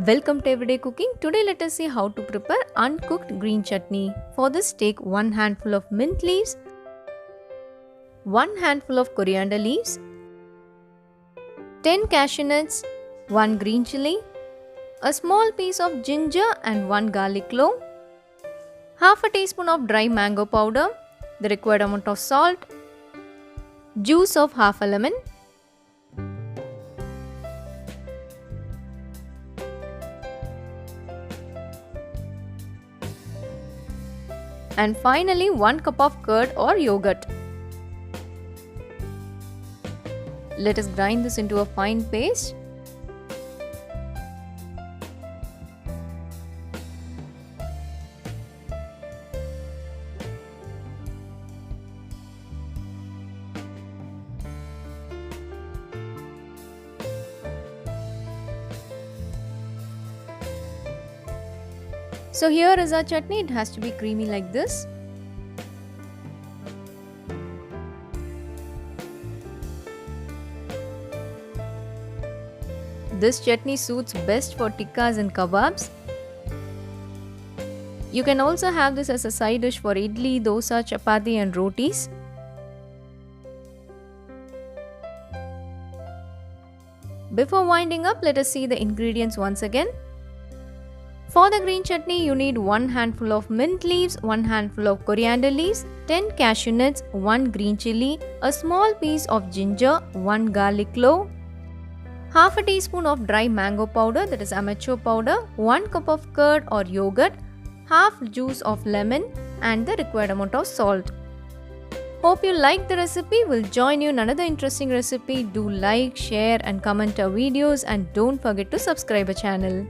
Welcome to Everyday Cooking. Today let us see how to prepare uncooked green chutney. For this take 1 handful of mint leaves, 1 handful of coriander leaves, 10 cashew nuts, 1 green chilli, a small piece of ginger and 1 garlic clove, half a teaspoon of dry mango powder, the required amount of salt, juice of half a lemon, and finally 1 cup of curd or yogurt. Let us grind this into a fine paste. So here is our chutney. It has to be creamy like this. This chutney suits best for tikkas and kababs. You can also have this as a side dish for idli, dosa, chapati and rotis. Before winding up, let us see the ingredients once again. For the green chutney, you need 1 handful of mint leaves, 1 handful of coriander leaves, 10 cashew nuts, 1 green chilli, a small piece of ginger, 1 garlic clove, half a teaspoon of dry mango powder, that is amateur powder, 1 cup of curd or yogurt, half juice of lemon and the required amount of salt. Hope you liked the recipe. We'll join you in another interesting recipe. Do like, share and comment our videos and don't forget to subscribe our channel.